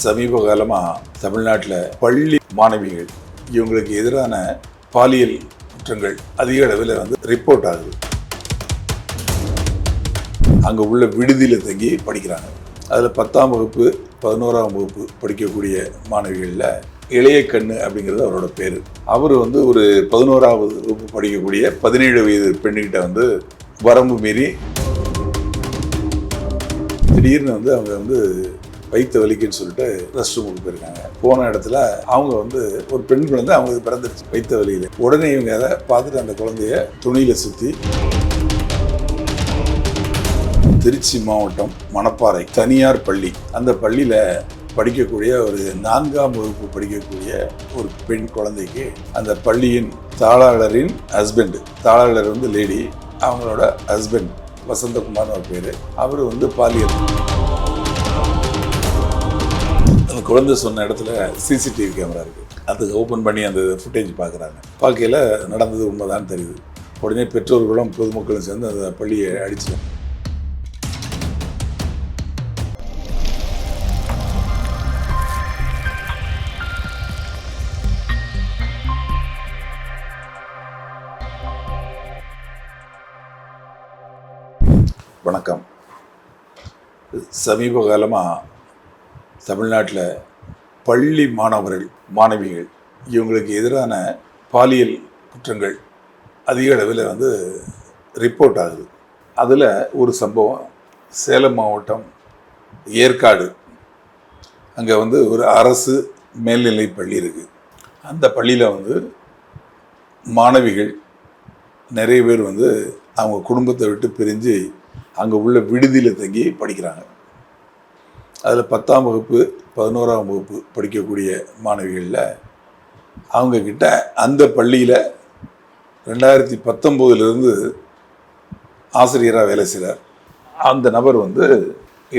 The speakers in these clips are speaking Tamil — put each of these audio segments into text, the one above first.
சமீப காலமாக தமிழ்நாட்டில் பள்ளி மாணவிகள் இவங்களுக்கு எதிரான பாலியல் குற்றங்கள் அதிக அளவில் ரிப்போர்ட் ஆகுது. அங்கே உள்ள விடுதியில் தங்கி படிக்கிறாங்க. அதில் 10ஆம் வகுப்பு 11ஆம் வகுப்பு படிக்கக்கூடிய மாணவிகளில் இளைய கண்ணு அப்படிங்கிறது அவரோட பேர். அவர் ஒரு 11ஆவது வகுப்பு படிக்கக்கூடிய 17 வயது பெண்ணுக்கிட்ட வரம்பு மீறி திடீர்னு அவங்க வயிற்று வலிக்குன்னு சொல்லிட்டு ரெஸ்ட் ரூமுக்கு போயிருக்காங்க. போன இடத்துல அவங்க ஒரு பெண் குழந்தை அவங்களுக்கு பிறந்துருச்சு வயிற்று வலியில். உடனே இவங்க அதை பார்த்துட்டு அந்த குழந்தைய துணியில் சுற்றி திருச்சி மாவட்டம் மணப்பாறை தனியார் பள்ளி, அந்த பள்ளியில் படிக்கக்கூடிய ஒரு 4ஆம் வகுப்பு படிக்கக்கூடிய ஒரு பெண் குழந்தைக்கு அந்த பள்ளியின் தாளாளரின் ஹஸ்பண்ட், தாளாளர் லேடி, அவங்களோட ஹஸ்பண்ட் வசந்தகுமார்னு ஒரு பேர், அவர் பாலியல். அந்த குழந்தை சொன்ன இடத்துல சிசிடிவி கேமரா இருக்குது. அதுக்கு ஓப்பன் பண்ணி அந்த ஃபுட்டேஜ் பார்க்குறாங்க. பார்க்கையில் நடந்தது உண்மைதான் தெரியுது. உடனே பெற்றோர்களும் பொதுமக்களும் சேர்ந்து அந்த பள்ளியை அடிச்சிட்டாங்க. வணக்கம். சமீப காலமாக தமிழ்நாட்டில் பள்ளி மாணவர்கள் மாணவிகள் இவங்களுக்கு எதிரான பாலியல் குற்றங்கள் அதிக அளவில் ரிப்போர்ட் ஆகுது. அதில் ஒரு சம்பவம் சேலம் மாவட்டம் ஏற்காடு, அங்கே ஒரு அரசு மேல்நிலை பள்ளி இருக்குது. அந்த பள்ளியில் மாணவிகள் நிறைய பேர் அவங்க குடும்பத்தை விட்டு பிரிஞ்சு அங்கே உள்ள விடுதியில் தங்கி படிக்கிறாங்க. அதில் 10ஆம் வகுப்பு 11ஆம் வகுப்பு படிக்கக்கூடிய மாணவிகளில் அவங்கக்கிட்ட அந்த பள்ளியில் 2019 ஆசிரியராக வேலை செய்கிறார். அந்த நபர்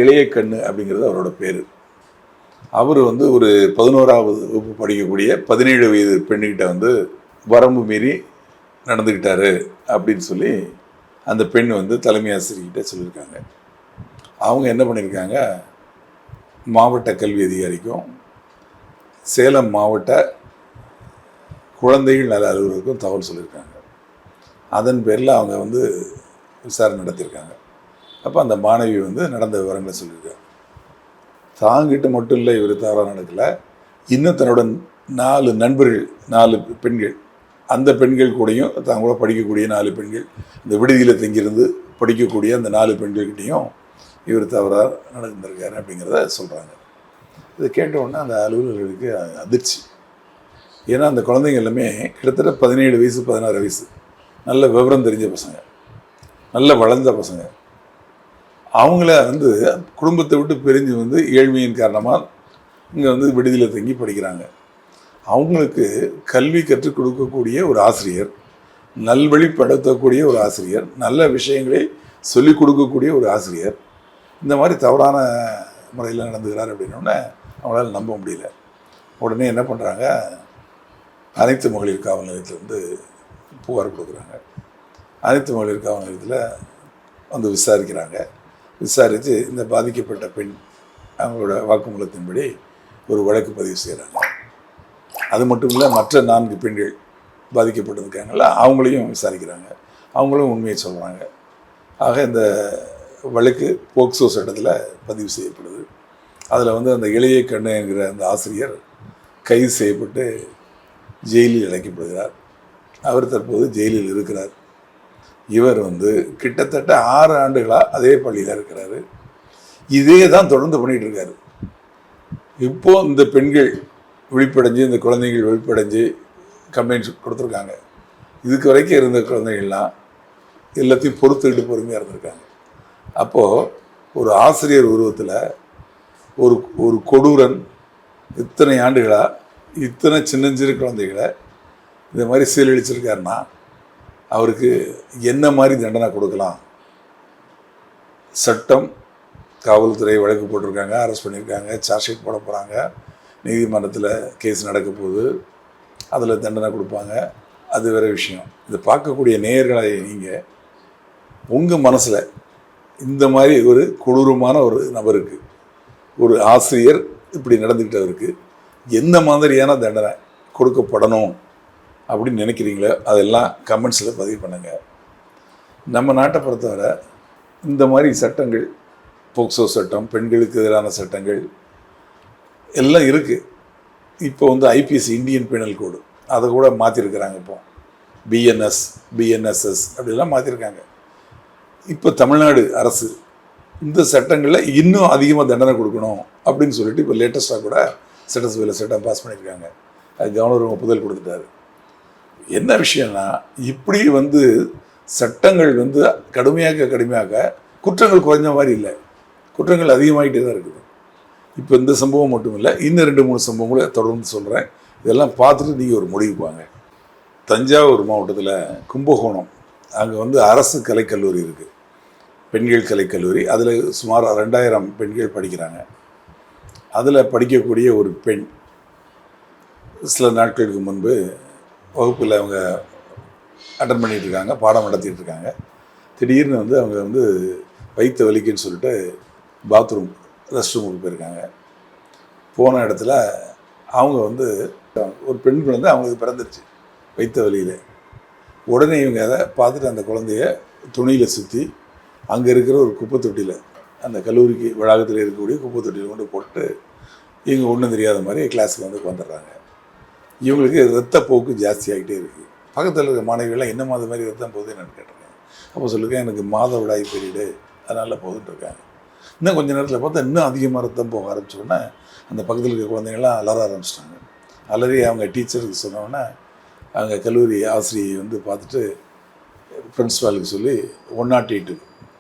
இளைய கண்ணு அப்படிங்கிறது அவரோட பேர். அவர் ஒரு 11ஆவது வகுப்பு படிக்கக்கூடிய 17 வயது பெண்ணுக்கிட்ட வரம்பு மீறி நடந்துக்கிட்டாரு அப்படின்னு சொல்லி அந்த பெண் தலைமை ஆசிரியர்கிட்ட சொல்லியிருக்காங்க. அவங்க என்ன பண்ணியிருக்காங்க, மாவட்ட கல்வி அதிகாரிக்கும் சேலம் மாவட்ட குழந்தைகள் நல அலுவலருக்கும் தகவல் சொல்லியிருக்காங்க. அதன் பேரில் அவங்க விசாரணை நடத்தியிருக்காங்க. அப்போ அந்த மாணவி நடந்த விவரங்களை சொல்லியிருக்காங்க. தாங்கிட்ட மட்டும் இல்லை இவர் தவறாக நடக்கலை, இன்னும் தன்னோட 4 நண்பர்கள், 4 பெண்கள், அந்த பெண்கள் கூடயும் தாங்களோட படிக்கக்கூடிய 4 பெண்கள், இந்த விடுதியில் தங்கியிருந்து படிக்கக்கூடிய அந்த 4 பெண்கள்கிட்டையும் இவர் தவறாக நடந்திருக்காரு அப்படிங்கிறத சொல்கிறாங்க. இதை கேட்ட உடனே அந்த அலுவலர்களுக்கு அதிர்ச்சி. ஏன்னா அந்த குழந்தைங்க எல்லாமே கிட்டத்தட்ட 17 வயசு 16 வயசு, நல்ல விவரம் தெரிஞ்ச பசங்க, நல்ல வளர்ந்த பசங்க. அவங்கள குடும்பத்தை விட்டு பிரிஞ்சு ஏழ்மையின் காரணமாக இங்கே விடுதியில் தங்கி படிக்கிறாங்க. அவங்களுக்கு கல்வி கற்றுக் கொடுக்கக்கூடிய ஒரு ஆசிரியர், நல்வழிப்படுத்தக்கூடிய ஒரு ஆசிரியர், நல்ல விஷயங்களை சொல்லிக் கொடுக்கக்கூடிய ஒரு ஆசிரியர் இந்த மாதிரி தவறான முறையில் நடந்துக்கிறார் அப்படின்னோடனே அவங்களால நம்ப முடியல. உடனே என்ன பண்ணுறாங்க, அனைத்து மகளிர் காவல் நிலையத்திலேருந்து புகார் கொடுக்குறாங்க. அனைத்து மகளிர் காவல் நிலையத்தில் விசாரிக்கிறாங்க. விசாரித்து இந்த பாதிக்கப்பட்ட பெண் அவங்களோட வாக்குமூலத்தின்படி ஒரு வழக்கு பதிவு செய்கிறாங்க. அது மட்டும் இல்லை, மற்ற 4 பெண்கள் பாதிக்கப்பட்டிருக்காங்கல்ல, அவங்களையும் விசாரிக்கிறாங்க. அவங்களும் உண்மையை சொல்கிறாங்க. ஆக இந்த வழக்கு போக்சோ சட்டத்தில் பதிவு செய்யப்படுது. அதில் அந்த இளைய கண்ணு என்கிற அந்த ஆசிரியர் கைது செய்யப்பட்டு ஜெயிலில் அடைக்கப்படுகிறார். அவர் தற்போது ஜெயிலில் இருக்கிறார். இவர் கிட்டத்தட்ட 6 ஆண்டுகளாக அதே பள்ளியில் இருக்கிறாரு. இதே தான் தொடர்ந்து பண்ணிகிட்டு இருக்காரு. இப்போது இந்த பெண்கள் விழிப்படைஞ்சு, இந்த குழந்தைகள் விழிப்படைஞ்சு கம்ப்ளைண்ட் கொடுத்துருக்காங்க. இதுக்கு வரைக்கும் இருந்த குழந்தைகள்லாம் எல்லாத்தையும் பொறுத்துக்கிட்டு பொறுமையாக இருந்திருக்காங்க. அப்போது ஒரு ஆசிரியர் உருவத்தில் ஒரு கொடூரன் இத்தனை ஆண்டுகளாக இத்தனை சின்னஞ்சிறு குழந்தைகளை இந்த மாதிரி சீரழிச்சிருக்காருன்னா அவருக்கு என்ன மாதிரி தண்டனை கொடுக்கலாம்? சட்டம், காவல்துறை வழக்கு போட்டிருக்காங்க, அரெஸ்ட் பண்ணியிருக்காங்க, சார்ஜ் ஷீட் போட போகிறாங்க, நீதிமன்றத்தில் கேஸ் நடக்க போகுது, அதில் தண்டனை கொடுப்பாங்க. அது வேறு விஷயம். இதை பார்க்கக்கூடிய நேயர்களை நீங்கள் உங்கள் மனசில் இந்த மாதிரி ஒரு கொடூரமான ஒரு நபருக்கு, ஒரு ஆசிரியர் இப்படி நடந்துக்கிட்டவருக்கு எந்த மாதிரியான தண்டனை கொடுக்கப்படணும் அப்படின்னு நினைக்கிறீங்களோ அதெல்லாம் கமெண்ட்ஸில் பதிவு பண்ணுங்கள். நம்ம நாட்டை பொறுத்தவரை இந்த மாதிரி சட்டங்கள், போக்சோ சட்டம், பெண்களுக்கு எதிரான சட்டங்கள் எல்லாம் இருக்குது. இப்போ வந்து ஐபிஎஸ், இந்தியன் பீனல் கோடு, அதை கூட மாற்றிருக்கிறாங்க. இப்போ பிஎன்எஸ்எஸ் அப்படிலாம் மாற்றிருக்காங்க. இப்போ தமிழ்நாடு அரசு இந்த சட்டங்களில் இன்னும் அதிகமாக தண்டனை கொடுக்கணும் அப்படின்னு சொல்லிட்டு இப்போ லேட்டஸ்ட்டாக கூட சட்டசபையில் சட்டம் பாஸ் பண்ணியிருக்காங்க. அது கவர்னர் ஒப்புதல் கொடுத்துட்டாரு. என்ன விஷயம்னா, இப்படி வந்து சட்டங்கள் வந்து கடுமையாக குற்றங்கள் குறைஞ்ச மாதிரி இல்லை, குற்றங்கள் அதிகமாகிட்டே தான் இருக்குது. இப்போ இந்த சம்பவம் மட்டும் இல்லை, இன்னும் 2-3 சம்பவங்களை தொடர்ந்து சொல்கிறேன். இதெல்லாம் பார்த்துட்டு நீங்கள் ஒரு முடிவுக்கு வாங்க. தஞ்சாவூர் மாவட்டத்தில் கும்பகோணம், அங்கே வந்து அரசு கலைக்கல்லூரி இருக்குது, பெண்கள் கலைக்கல்லூரி. அதில் சுமார் 2000 பெண்கள் படிக்கிறாங்க. அதில் படிக்கக்கூடிய ஒரு பெண் சில நாட்களுக்கு முன்பு வகுப்பில் அவங்க அட்டன் பண்ணிகிட்டு இருக்காங்க, பாடம் நடத்திட்டு இருக்காங்க. திடீர்னு வந்து அவங்க வந்து வயிற்று வலிக்குன்னு சொல்லிட்டு பாத்ரூம், ரெஸ்ட் ரூமுக்கு போயிருக்காங்க. போன இடத்துல அவங்க வந்து ஒரு பெண் குழந்தை அவங்களுக்கு பிறந்துருச்சு வயிற்று வலியில். உடனே இவங்க அதை பார்த்துட்டு அந்த குழந்தைய துணியில் சுற்றி அங்கே இருக்கிற ஒரு குப்பை தொட்டியில், அந்த கல்லூரிக்கு வளாகத்தில் இருக்கக்கூடிய குப்பை தொட்டியில் கொண்டு போட்டு இவங்க ஒன்றும் தெரியாத மாதிரி கிளாஸுக்கு வந்து வந்துடுறாங்க. இவங்களுக்கு ரத்தப்போக்கு ஜாஸ்தி ஆகிட்டே இருக்குது. பக்கத்தில் இருக்கிற மாணவிகள்லாம் என்ன மாதிரி ரத்தம் போகுது என்னென்னு கேட்டிருக்காங்க. அப்போ சொல்லியிருக்கேன், எனக்கு மாதவிடாய் பீரியடு, அதனால் போகுதுன்னு இருக்காங்க. இன்னும் கொஞ்சம் நேரத்தில் பார்த்தா இன்னும் அதிகமாக ரத்தம் போக ஆரம்பிச்சோடனே அந்த பக்கத்தில் இருக்கிற குழந்தைங்கள்லாம் அலற ஆரம்பிச்சிட்டாங்க. அலறி அவங்க டீச்சருக்கு சொன்னோன்னே அவங்க கல்லூரி ஆசிரியை வந்து பார்த்துட்டு பிரின்ஸ்பாலுக்கு சொல்லி 108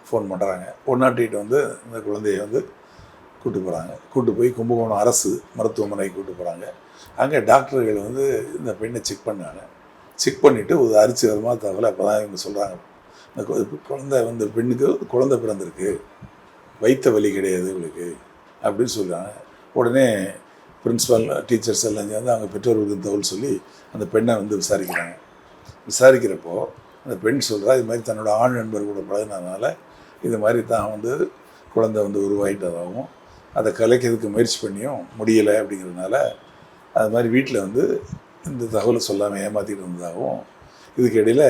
ஃபோன் பண்ணுறாங்க. 108 வந்து இந்த குழந்தைய வந்து கூப்பிட்டு போய் கும்பகோணம் அரசு மருத்துவமனைக்கு கூப்பிட்டு போகிறாங்க. அங்கே டாக்டர்கள் வந்து இந்த பெண்ணை செக் பண்ணாங்க. செக் பண்ணிவிட்டு ஒரு அரிசிகரமாக தகவலை அப்போ தான் இவங்க சொல்கிறாங்க, இந்த குழந்தை வந்து பெண்ணுக்கு குழந்தை பிறந்திருக்கு, வயிற்று வலி கிடையாது இவங்களுக்கு அப்படின்னு சொல்கிறாங்க. உடனே பிரின்ஸிபால், டீச்சர்ஸ் எல்லாம் சேர்ந்து அவங்க பெற்றோர்களுக்கு தகவல் சொல்லி அந்த பெண்ணை வந்து விசாரிக்கிறாங்க. விசாரிக்கிறப்போ அந்த பெண் சொல்கிறா, இது மாதிரி தன்னோட ஆண் நண்பர் கூட பழகினதுனால இது மாதிரி தான் வந்து குழந்தை வந்து உருவாகிட்டதாகவும் அதை கலைக்கிறதுக்கு முயற்சி பண்ணியும் முடியலை அப்படிங்கிறதுனால அது மாதிரி வீட்டில் வந்து இந்த தகவலை சொல்லாமல் ஏமாற்றிட்டு இருந்ததாகவும், இதுக்கு இடையில்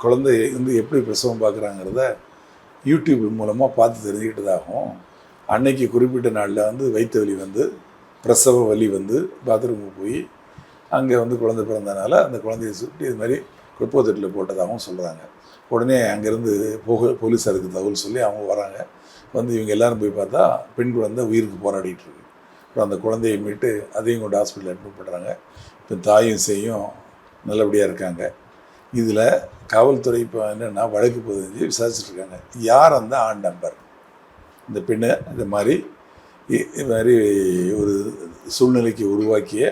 குழந்தை வந்து எப்படி பிரசவம் பார்க்குறாங்கிறத யூடியூப் மூலமாக பார்த்து தெரிஞ்சுக்கிட்டதாகவும், அன்னைக்கு குறிப்பிட்ட நாளில் வந்து வயிற்று வலி வந்து பிரசவ வலி வந்து பாத்ரூமுக்கு போய் அங்கே வந்து குழந்தை பிறந்தனால அந்த குழந்தைய சுற்றி இது மாதிரி குப்பை தொட்டியில் போட்டதாகவும் சொல்கிறாங்க. உடனே அங்கேருந்து போலீஸாருக்கு தகவல் சொல்லி அவங்க வராங்க. வந்து இவங்க எல்லோரும் போய் பார்த்தா பெண் குழந்தை உயிருக்கு போராடிட்டு இருக்கு. அப்புறம் அந்த குழந்தையை மீட்டு அதையும் கொண்டு ஹாஸ்பிட்டலில் அட்மிட் பண்ணுறாங்க. இப்போ தாயும் செய்யும் நல்லபடியாக இருக்காங்க. இதில் காவல்துறை இப்போ என்னென்னா வழக்கு பதிஞ்சு விசாரிச்சுட்ருக்காங்க, யார் அந்த ஆண் நம்பர், இந்த பெண்ணை இது மாதிரி ஒரு சூழ்நிலைக்கு உருவாக்கிய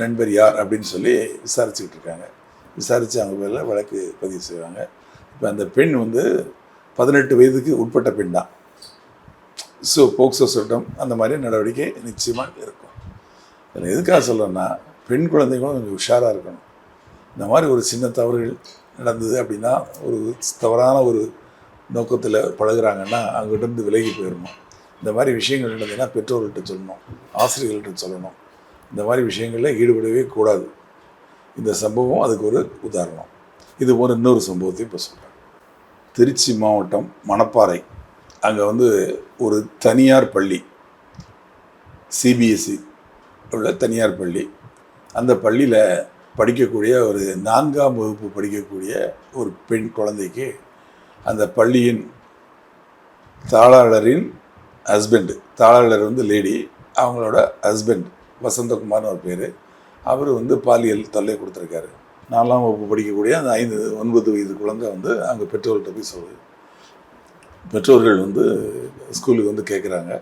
நண்பர் யார் அப்படின்னு சொல்லி விசாரிச்சுக்கிட்டு இருக்காங்க. விசாரித்து அவங்க பேரில் வழக்கு பதிவு செய்வாங்க. இப்போ அந்த பெண் வந்து 18 வயதுக்கு உட்பட்ட பெண் தான். ஸோ போக்சோ சட்டம் அந்த மாதிரி நடவடிக்கை நிச்சயமாக இருக்கும். இதில் எதுக்காக சொல்கிறேன்னா, பெண் குழந்தைகளும் கொஞ்சம் உஷாராக இருக்கணும். இந்த மாதிரி ஒரு சின்ன தவறுகள் நடந்தது அப்படின்னா, ஒரு தவறான ஒரு நோக்கத்தில் பழகுறாங்கன்னா அங்கிட்டிருந்து விலகி போயிடணும். இந்த மாதிரி விஷயங்கள் நடந்ததுன்னா பெற்றோர்கள்ட்ட சொல்லணும், ஆசிரியர்கள்ட்ட சொல்லணும். இந்த மாதிரி விஷயங்களில் ஈடுபடவே கூடாது. இந்த சம்பவம் அதுக்கு ஒரு உதாரணம். இது போன்ற இன்னொரு சம்பவத்தையும் இப்போ சொல்கிறேன். திருச்சி மாவட்டம் மணப்பாறை, அங்கே வந்து ஒரு தனியார் பள்ளி, சிபிஎஸ்சி உள்ள தனியார் பள்ளி. அந்த பள்ளியில் படிக்கக்கூடிய ஒரு 4ஆம் வகுப்பு படிக்கக்கூடிய ஒரு பெண் குழந்தைக்கு அந்த பள்ளியின் தாளாளரின் ஹஸ்பண்டு, தாளாளர் வந்து லேடி, அவங்களோட ஹஸ்பண்ட் வசந்தகுமார்னு ஒரு பேர், அவர் வந்து பாலியல் தொல்லை கொடுத்துருக்காரு. 4ஆம் வகுப்பு படிக்கக்கூடிய அந்த 9 வயது குழந்தை வந்து அவங்க பெற்றோர்கிட்ட போய் சொல்லுது. பெற்றோர்கள் வந்து ஸ்கூலுக்கு வந்து கேட்குறாங்க,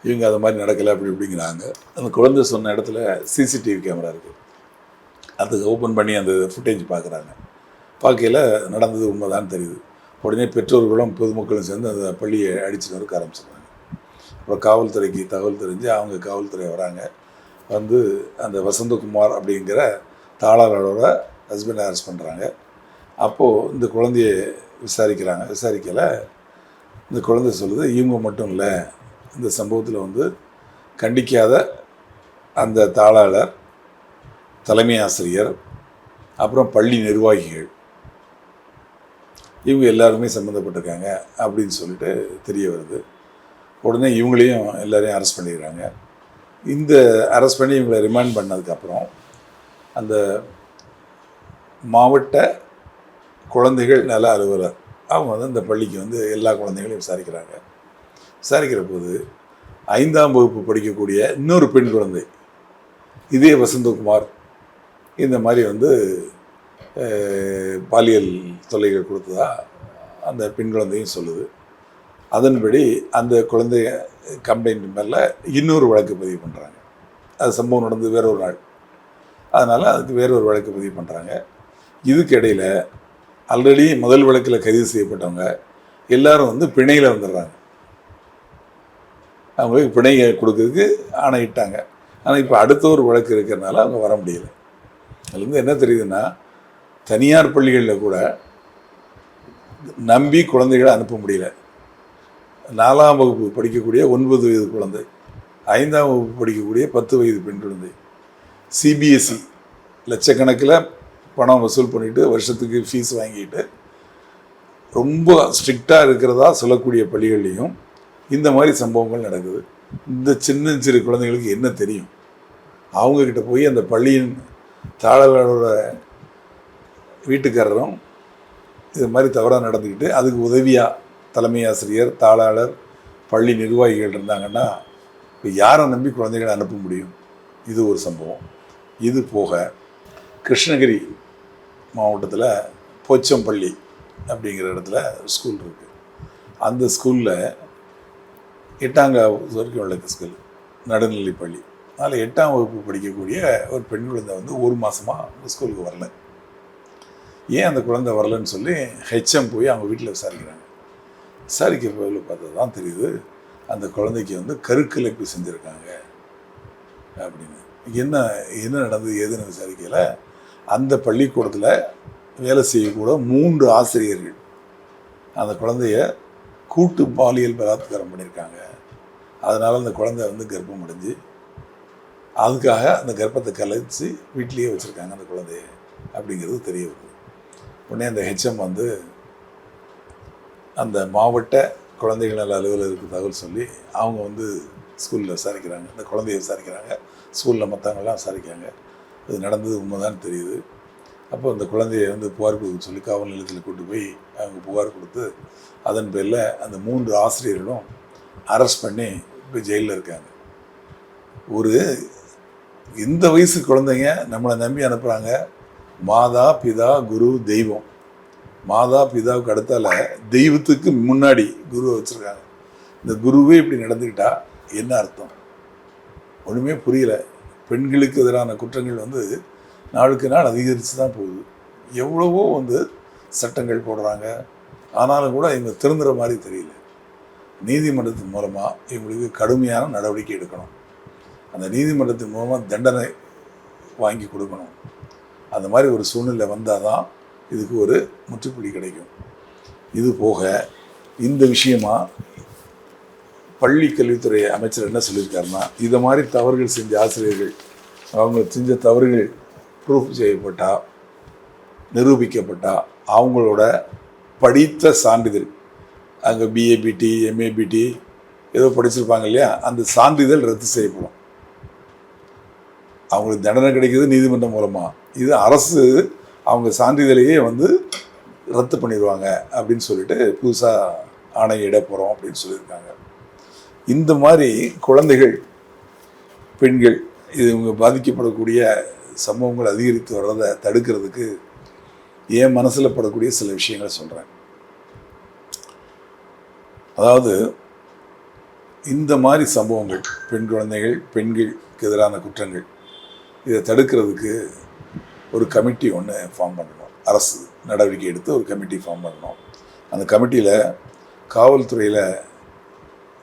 இவங்க அது மாதிரி நடக்கலை அப்படி இப்படிங்கிறாங்க. அந்த குழந்தை சொன்ன இடத்துல சிசிடிவி கேமரா இருக்குது. அதுக்கு ஓப்பன் பண்ணி அந்த ஃபுட்டேஜ் பார்க்குறாங்க. பார்க்கையில் நடந்தது உண்மைதான் தெரியுது. உடனே பெற்றோர்களும் பொதுமக்களும் சேர்ந்து அந்த பள்ளியை அடிச்சுட்டு வரக்க ஆரம்பிச்சிடுறாங்க. அப்புறம் காவல்துறைக்கு தகவல் தெரிஞ்சு அவங்க காவல்துறை வராங்க. வந்து அந்த வசந்தகுமார் அப்படிங்கிற தாளாளரோட ஹஸ்பண்டை அரெஸ்ட் பண்ணுறாங்க. அப்போது இந்த குழந்தைய விசாரிக்கலை. இந்த குழந்தை சொல்லுது, இவங்க மட்டும் இல்லை, இந்த சம்பவத்தில் வந்து கண்டிக்காத அந்த தாளாளர், தலைமை ஆசிரியர், அப்புறம் பள்ளி நிர்வாகிகள், இவங்க எல்லாருமே சம்மந்தப்பட்டிருக்காங்க அப்படின்னு சொல்லிட்டு தெரிய வருது. உடனே இவங்களையும் எல்லோரையும் அரெஸ்ட் பண்ணிடுறாங்க. இந்த அரெஸ்ட் பண்ணி இவங்களை ரிமாண்ட் பண்ணதுக்கப்புறம் அந்த மாவட்ட குழந்தைகள் நல அலுவலர் அவங்க வந்து இந்த பள்ளிக்கு வந்து எல்லா குழந்தைகளையும் விசாரிக்கிறாங்க. விசாரிக்கிற போது 5ஆம் வகுப்பு படிக்கக்கூடிய இன்னொரு பெண் குழந்தை, இதே வசந்தகுமார், இந்த மாதிரி வந்து பாலியல் தொல்லைகள் கொடுத்ததா அந்த பெண் குழந்தையும் சொல்லுது. அதன்படி அந்த குழந்தைய கம்ப்ளைண்ட் மேலே இன்னொரு வழக்கு பதிவு பண்ணுறாங்க. அது சம்பவம் நடந்து வேறொரு நாள், அதனால் அதுக்கு வேறொரு வழக்கு பதிவு பண்ணுறாங்க. இதுக்கு இடையில் ஆல்ரெடி முதல் வழக்கில் கைது செய்யப்பட்டவங்க எல்லாரும் வந்து பிணையில் வந்துடுறாங்க. அவங்களுக்கு பிணை கொடுக்கறதுக்கு ஆணையிட்டாங்க. ஆனால் இப்போ அடுத்த ஒரு வழக்கு இருக்கிறதுனால அவங்க வர முடியல. அதுலேருந்து என்ன தெரியுதுன்னா, தனியார் பள்ளிகளில் கூட நம்பி குழந்தைகளை அனுப்ப முடியல. 4ஆம் வகுப்பு படிக்கக்கூடிய 9 வயது குழந்தை, 5ஆம் வகுப்பு படிக்கக்கூடிய 10 வயது பெண் குழந்தை, சிபிஎஸ்சி லட்சக்கணக்கில் பணம் வசூல் பண்ணிவிட்டு வருஷத்துக்கு ஃபீஸ் வாங்கிட்டு ரொம்ப ஸ்ட்ரிக்டாக இருக்கிறதா சொல்லக்கூடிய பள்ளிகள்லேயும் இந்த மாதிரி சம்பவங்கள் நடக்குது. இந்த சின்ன சிறு குழந்தைகளுக்கு என்ன தெரியும்? அவங்கக்கிட்ட போய் அந்த பள்ளியின் தாளர்களோட வீட்டுக்காரரும் இது மாதிரி தவறாக நடந்துக்கிட்டு அதுக்கு உதவியாக தலைமை ஆசிரியர், தாளாளர், பள்ளி நிர்வாகிகள் இருந்தாங்கன்னா இப்போ யாரை நம்பி குழந்தைகளை அனுப்ப முடியும்? இது ஒரு சம்பவம். இது போக கிருஷ்ணகிரி மாவட்டத்தில் போச்சம்பள்ளி அப்படிங்கிற இடத்துல ஸ்கூல் இருக்குது. அந்த ஸ்கூலில் 8ஆம் வகுப்பு வரைக்கும் உள்ள ஸ்கூல், நடுநிலை பள்ளி. அதில் 8ஆம் வகுப்பு படிக்கக்கூடிய ஒரு பெண் குழந்தை வந்து 1 மாதமாக ஸ்கூலுக்கு வரல. ஏன் அந்த குழந்தை வரலன்னு சொல்லி ஹெச்எம் போய் அவங்க வீட்டில் விசாரிக்கிறாங்க. விசாரிக்க போய் பார்த்தா தான் தெரியுது, அந்த குழந்தைக்கு வந்து கருக்கலைப்பு செஞ்சுருக்காங்க அப்படின்னு. என்ன என்ன நடந்தது ஏதுன்னு விசாரிக்கல. அந்த பள்ளிக்கூடத்தில் வேலை செய்யக்கூட 3 ஆசிரியர்கள் அந்த குழந்தைய கூட்டு பாலியல் பலாத்காரம் பண்ணியிருக்காங்க. அதனால் அந்த குழந்தை வந்து கர்ப்பம் அடைஞ்சு அதுக்காக அந்த கர்ப்பத்தை கலைச்சி வீட்லேயே வச்சுருக்காங்க அந்த குழந்தைய அப்படிங்கிறது தெரிய வருது. உடனே அந்த ஹெச்எம் வந்து அந்த மாவட்ட குழந்தைகள் நல அலுவலருக்கு தகவல் சொல்லி அவங்க வந்து ஸ்கூலில் விசாரிக்கிறாங்க, அந்த குழந்தைய விசாரிக்கிறாங்க, ஸ்கூலில் மற்றவங்களாம் விசாரிக்கிறாங்க. அது நடந்தது உண்மைதான் தெரியுது. அப்போ அந்த குழந்தைய வந்து புகார் கொடுக்க சொல்லி காவல் நிலையத்தில் கூட்டு போய் அவங்க புகார் கொடுத்து அதன் பேரில் அந்த 3 ஆசிரியர்களும் அரெஸ்ட் பண்ணி இப்போ ஜெயிலில் இருக்காங்க. ஒரு இந்த வயசு குழந்தைங்க நம்மளை நம்பி அனுப்புகிறாங்க. மாதா பிதா குரு தெய்வம். மாதா பிதாவுக்கு அடுத்தால தெய்வத்துக்கு முன்னாடி குருவை வச்சுருக்காங்க. இந்த குருவே இப்படி நடந்துக்கிட்டா என்ன அர்த்தம்? ஒன்றுமே புரியல. பெண்களுக்கு எதிரான குற்றங்கள் வந்து நாளுக்கு நாள் அதிகரித்து தான் போகுது. எவ்வளவோ வந்து சட்டங்கள் போடுறாங்க, ஆனாலும் கூட இவங்க திருந்துற மாதிரி தெரியல. நீதிமன்றத்தின் மூலமாக இவங்களுக்கு கடுமையான நடவடிக்கை எடுக்கணும். அந்த நீதிமன்றத்தின் மூலமாக தண்டனை வாங்கி கொடுக்கணும். அந்த மாதிரி ஒரு சூழ்நிலை வந்தால் தான் இதுக்கு ஒரு முற்றுப்புள்ளி கிடைக்கும். இது போக இந்த விஷயமா பள்ளி கல்வித்துறை அமைச்சர் என்ன சொல்லியிருக்காருன்னா, இதை மாதிரி தவறுகள் செஞ்ச ஆசிரியர்கள் அவங்க செஞ்ச தவறுகள் ப்ரூஃப் செய்யப்பட்டால், நிரூபிக்கப்பட்டால் அவங்களோட படித்த சான்றிதழ், அங்கே பிஏபிடி எம்ஏபிடி ஏதோ படிச்சிருப்பாங்க இல்லையா, அந்த சான்றிதழ் ரத்து செய்யப்படும். அவங்களுக்கு தண்டனை கிடைக்கிது நீதிமன்றம் மூலமாக. இது அரசு அவங்க சான்றிதழையே வந்து ரத்து பண்ணிடுவாங்க அப்படின்னு சொல்லிட்டு புதுசாக ஆணையிட போகிறோம் அப்படின்னு சொல்லியிருக்காங்க. இந்த மாதிரி குழந்தைகள், பெண்கள் இவங்க பாதிக்கப்படக்கூடிய சம்பவங்கள் அதிகரித்து வர்றதை தடுக்கிறதுக்கு என் மனசில் படக்கூடிய சில விஷயங்களை சொல்கிறேன். அதாவது இந்த மாதிரி சம்பவங்கள், பெண் குழந்தைகள், பெண்களுக்கு எதிரான குற்றங்கள், இதை தடுக்கிறதுக்கு ஒரு கமிட்டி ஒன்று ஃபார்ம் பண்ணணும். அரசு நடவடிக்கை எடுத்து ஒரு கமிட்டி ஃபார்ம் பண்ணணும். அந்த கமிட்டியில் காவல்துறையில்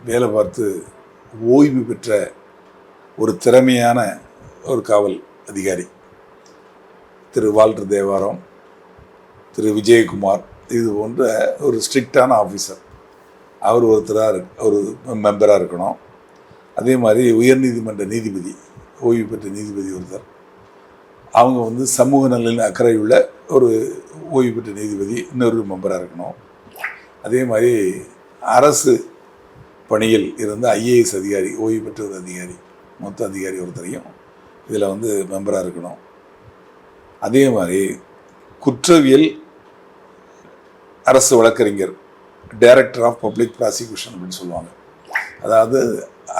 வேலை பார்த்து ஓய்வு பெற்ற ஒரு திறமையான ஒரு காவல் அதிகாரி, திரு வால்டர் தேவாரம், திரு விஜயகுமார், இது போன்ற ஒரு ஸ்ட்ரிக்டான ஆஃபீஸர், அவர் ஒருத்தராக ஒரு மெம்பராக இருக்கணும். அதே மாதிரி உயர்நீதிமன்ற நீதிபதி, ஓய்வு பெற்ற நீதிபதி ஒருத்தர், அவங்க வந்து சமூக நலனில் அக்கறை உள்ள ஒரு ஓய்வு பெற்ற நீதிபதி இன்னொரு மெம்பராக இருக்கணும். அதே மாதிரி அரசு பணியில் இருந்த ஐஏஎஸ் அதிகாரி, ஓய்வு பெற்ற ஒரு அதிகாரி, மொத்த அதிகாரி ஒருத்தரையும் இதில் வந்து மெம்பராக இருக்கணும். அதே மாதிரி குற்றவியல் அரசு வழக்கறிஞர், டைரக்டர் ஆஃப் பப்ளிக் ப்ராசிக்யூஷன் அப்படின்னு சொல்லுவாங்க. அதாவது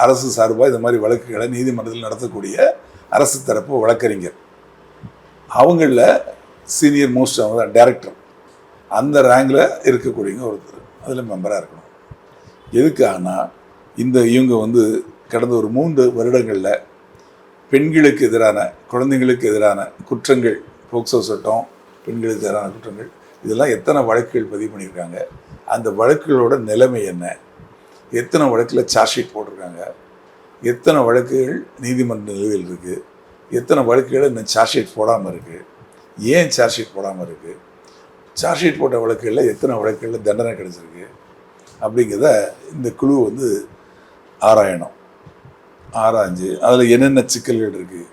அரசு சார்பாக இந்த மாதிரி வழக்குகளை நீதிமன்றத்தில் நடத்தக்கூடிய அரசு தரப்பு வழக்கறிஞர், அவங்களில் சீனியர் மோஸ்ட் அவங்க தான் டைரக்டர், அந்த ரேங்கில் இருக்கக்கூடியவங்க ஒருத்தர் அதில் மெம்பராக இருக்கணும். எதுக்காகனா இவங்க வந்து கடந்த ஒரு 3 வருடங்களில் பெண்களுக்கு எதிரான, குழந்தைங்களுக்கு எதிரான குற்றங்கள், போக்சோ சட்டம், பெண்களுக்கு எதிரான குற்றங்கள், இதெல்லாம் எத்தனை வழக்குகள் பதிவு பண்ணியிருக்காங்க, அந்த வழக்குகளோட நிலைமை என்ன, எத்தனை வழக்கில் சார்ஜ் ஷீட் போட்டிருக்காங்க, எத்தனை வழக்குகள் நீதிமன்ற நிலுவையில் இருக்குது, எத்தனை வழக்குகள் இன்னும் சார்ஜ் ஷீட் போடாமல் இருக்குது, ஏன் சார்ஜ் ஷீட் போடாமல் இருக்குது, சார்ஜ் ஷீட் போட்ட வழக்குகளில் எத்தனை வழக்குகளில் தண்டனை கிடைச்சிருக்கு அப்படிங்கிறத இந்த குழு வந்து ஆராயணும். ஆராய்ஞ்சு அதில் என்னென்ன சிக்கல்கள் இருக்குது,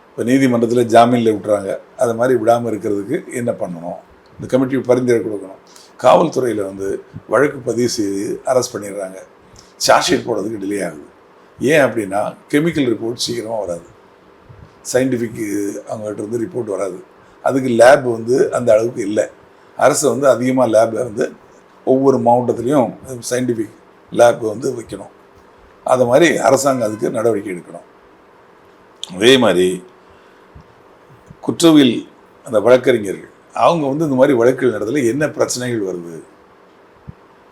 இப்போ நீதிமன்றத்தில் ஜாமீனில் விட்டுறாங்க, அது மாதிரி விடாமல் இருக்கிறதுக்கு என்ன பண்ணணும், இந்த கமிட்டி பரிந்துரை கொடுக்கணும். காவல்துறையில் வந்து வழக்கு பதிவு செய்து அரெஸ்ட் பண்ணிடுறாங்க, சார்ஜ் ஷீட் போடுறதுக்கு டிலே ஆகுது. ஏன் அப்படின்னா கெமிக்கல் ரிப்போர்ட் சீக்கிரமாக வராது, சயின்டிஃபிக் அவங்ககிட்ட இருந்து ரிப்போர்ட் வராது, அதுக்கு லேப் வந்து அந்த அளவுக்கு இல்லை. அரசு வந்து அதிகமாக லேபை வந்து ஒவ்வொரு மாவட்டத்துலேயும் சயின்டிஃபிக் லேப் வந்து வைக்கணும். அது மாதிரி அரசாங்கம் அதுக்கு நடவடிக்கை எடுக்கணும். அதே மாதிரி குற்றவியல் அந்த வழக்கறிஞர்கள் அவங்க வந்து இந்த மாதிரி வழக்குகள் நடத்தல என்ன பிரச்சனைகள் வருது,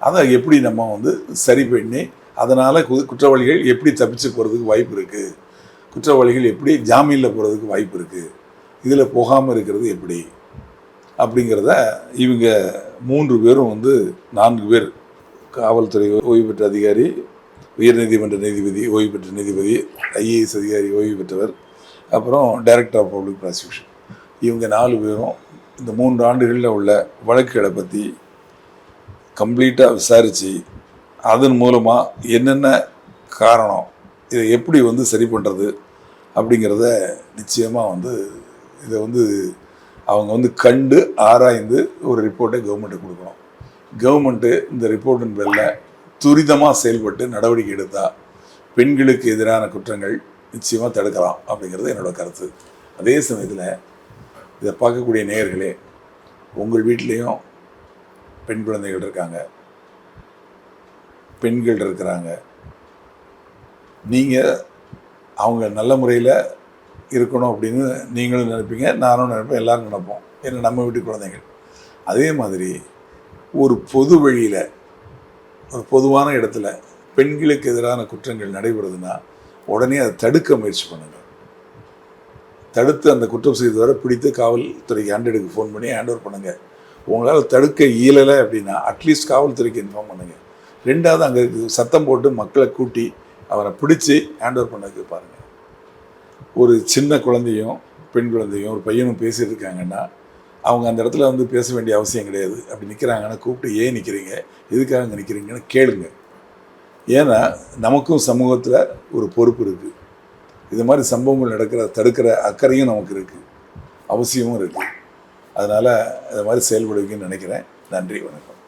அதை எப்படி நம்ம வந்து சரி பண்ணி அதனால் குற்றவாளிகள் எப்படி தப்பிச்சு போகிறதுக்கு வாய்ப்பு இருக்குது, குற்றவாளிகள் எப்படி ஜாமீனில் போகிறதுக்கு வாய்ப்பு இருக்குது, இதில் போகாமல் இருக்கிறது எப்படி அப்படிங்கிறத இவங்க 3 பேரும் வந்து 4 பேர், காவல்துறை ஓய்வு பெற்ற அதிகாரி, உயர்நீதிமன்ற நீதிபதி ஓய்வு பெற்ற நீதிபதி, ஐஏஎஸ் அதிகாரி ஓய்வு பெற்றவர், அப்புறம் டைரக்டர் ஆஃப் பப்ளிக் ப்ராசிக்யூஷன், இவங்க 4 பேரும் இந்த 3 ஆண்டுகளில் உள்ள வழக்குகளை பற்றி கம்ப்ளீட்டாக விசாரித்து அதன் மூலமாக என்னென்ன காரணம், இதை எப்படி வந்து சரி பண்ணுறது அப்படிங்கிறத நிச்சயமாக வந்து இதை வந்து அவங்க வந்து கண்டு ஆராய்ந்து ஒரு ரிப்போர்ட்டை கவர்மெண்ட்டுக்கு கொடுக்கணும். கவர்மெண்ட்டு இந்த ரிப்போர்ட்டின் பேரில் துரிதமாக செயல்பட்டு நடவடிக்கை எடுத்தால் பெண்களுக்கு எதிரான குற்றங்கள் நிச்சயமாக தடுக்கலாம் அப்படிங்கிறது என்னோட கருத்து. அதே சமயத்தில் இதை பார்க்கக்கூடிய நேயர்களே, உங்கள் வீட்லேயும் பெண் குழந்தைகள் இருக்காங்க, பெண்கள் இருக்கிறாங்க, நீங்கள் அவங்க நல்ல முறையில் இருக்கணும் அப்படின்னு நீங்களும் நினைப்பீங்க, நானும் நினைப்பேன், எல்லோரும் நினைப்போம், ஏன்னா நம்ம வீட்டு குழந்தைகள். அதே மாதிரி ஒரு பொது வழியில், ஒரு பொதுவான இடத்துல பெண்களுக்கு எதிரான குற்றங்கள் நடைபெறுதுன்னா உடனே அதை தடுக்க முயற்சி பண்ணுங்கள். தடுத்து அந்த குற்றம் செய்தவரை பிடித்து காவல்துறைக்கு 100க்கு ஃபோன் பண்ணி ஹேண்ட் ஓவர் பண்ணுங்கள். உங்களால் தடுக்க இயலலை அப்படின்னா அட்லீஸ்ட் காவல்துறைக்கு இன்ஃபார்ம் பண்ணுங்கள். 2வது அங்கே சத்தம் போட்டு மக்களை கூட்டி அவரை பிடிச்சி ஹேண்ட் ஓவர் பண்ணதுக்கு பாருங்கள். ஒரு சின்ன குழந்தையும் பெண் குழந்தையும் ஒரு பையனும் பேசிட்டு இருக்காங்கன்னா அவங்க அந்த இடத்துல வந்து பேச வேண்டிய அவசியம் கிடையாது. அப்படி நிற்கிறாங்கன்னா கூப்பிட்டு ஏன் நிற்கிறீங்க, எதுக்காக அங்கே நிற்கிறீங்கன்னு கேளுங்க. ஏன்னா நமக்கும் சமூகத்தில் ஒரு பொறுப்பு இருக்குது. இது மாதிரி சம்பவங்கள் தடுக்கிற அக்கறையும் நமக்கு இருக்குது, அவசியமும் இருக்குது. அதனால் இது மாதிரி செயல்படுவீங்கன்னு நினைக்கிறேன். நன்றி, வணக்கம்.